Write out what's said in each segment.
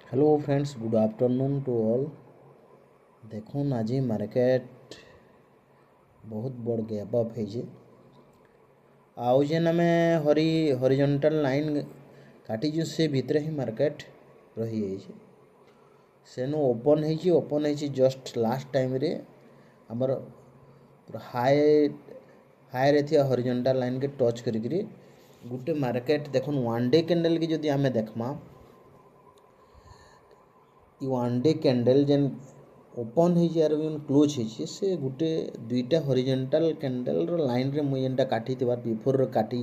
Hello friends, good afternoon to all. देखुन आज market बहुत बड़ गैप अप है। आउ जेन आम हॉरिजॉन्टल लाइन काटिजु से भितर ही मार्केट रही जाइए। सेनु ओपन है जस्ट लास्ट टाइम रे आमर हाई हाई रे थिया हॉरिजॉन्टल लाइन के टच करी गुटे मार्केट देखुन वन डे कैंडल की जदि आमे देखमा वन डे कैंडल जेन ओपन हो क्लोज हो से गोटे दुईटा हॉरिजॉन्टल कैंडल लाइन रे मुझे जेनटा काटी बिफोर काटी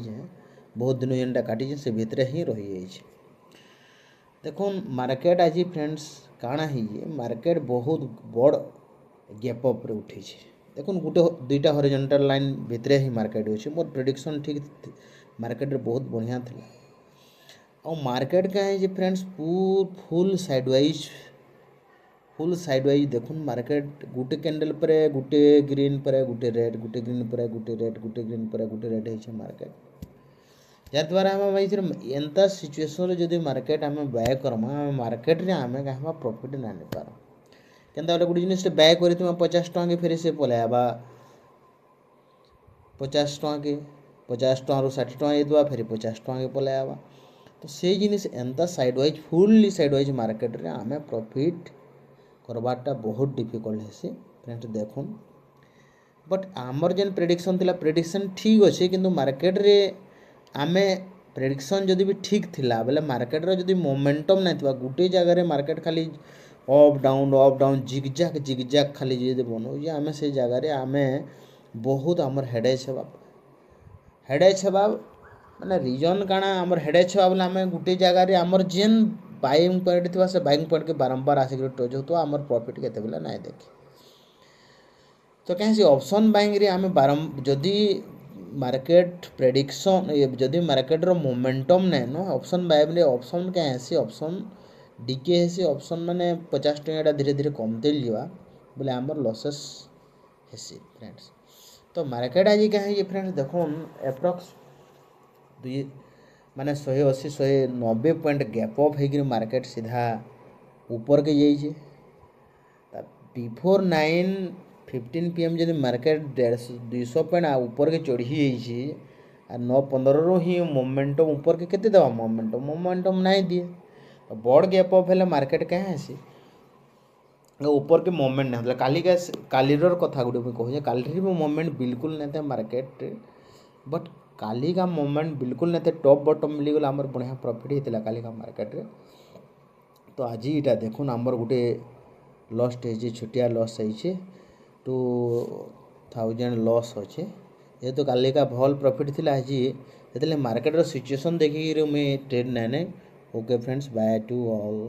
बहुत दिन जेनटा काटी से भितर ही रही जाइए। देखुन मार्केट आज फ्रेंड्स काଣା है मार्केट बहुत बड़ गैप अप रे उठे। देखुन गोटे दुईटा हॉरिजॉन्टल लाइन भितर ही मार्केट अच्छे। मोर प्रेडिक्शन ठीक मार्केट रे बहुत बढ़िया था। और मार्केट क्या है फ्रेंड्स फुल साइड वाइज देखुन मार्केट गोटे कैंडल पर गोटे ग्रीन पर गोटे रेड गोटे ग्रीन पर गोटे रेड गोटे ग्रीन पर गोटे रेड है मार्केट। यार द्वारा आम भाई एंता सिचुएसन जदि मार्केट आम बाय करमा मार्केट रे आम क्या प्रॉफिट ना नहीं पार केनता गोटे जिनिस बाय कर 50 टଙ୍କା के फिर से पलैबा 50 टଙ୍କା के 50 टଙ୍କା 60 टଙ୍କା देवा फिर 50 टଙ୍କା के पलैबा। तो से जिनिस एंता side wise fully side wise market रे आम प्रॉफिट करवाटा बहुत डिफिकल्ट है फ्रेंड्स। देखुन बट आमर जेन प्रेडिक्शन ठीक अच्छे किंतु मार्केट रे आमे प्रेडिक्शन जदि भी ठीक थिला बेले मार्केट रे जदि मोमेंटम नहीं थिबा गुटे जगह रे मार्केट खाली अप डाउन जिगजैग खाली जदि बनो जे आमे से जगह रे आमे बहुत आमर हेडेज हेबा माने रीजन काଣା आमर हेडेज हेबा बोले आमे गुटे जगह रे आमर जेन बाइंग पॉइंट थी से बाइंग पॉइंट के बारंबार आसिक टच हो आमर प्रॉफिट केते बेले ना देखे। तो कहीं ऑप्शन बाइंग रे आमे जदि मार्केट प्रेडिक्शन जदि मार्केट रो मोमेंटम नहीं न ऑप्शन बाइंग रे ऑप्शन क्या है ऑप्शन डीके है ऑप्शन माने 50 टଙ୍କା धीरे धीरे कमते जावा बोले आमर लॉसेस हेसी फ्रेंड्स। तो मार्केट आज क्या है फ्रेंड्स देखुन एप्रोक्स दुई माने 180 190 पॉइंट गैप अप हो मार्केट सीधा ऊपर के जाइए। बिफोर 9:15 PM जब मार्केट 150 पॉइंट ऊपर के चढ़ी जाइए 9:15 ही मोमेंटम ऊपर के केते देवा मोमेंटम नहीं दिए। तो बड़ गैप अप है मार्केट क्या है ऊपर के मोमेंट नहीं होता कालीर कथा गोटे कहूँ काली मोमेंट बिल्कुल नहीं था मार्केट बट काली का मोमेंट बिल्कुल नहीं थे टॉप बॉटम मिलगला आमर बढ़िया प्रॉफिट होता काली का मार्केट रे। तो आज यहाँ देखुन आमर गोटे लॉस्ट है छोटिया लॉस है 2000 लॉस अच्छे जेहेतु काली का भल प्रॉफिट थी आज ये मार्केट सिचुएशन देखिए मुझे trade nine okay friends by two all.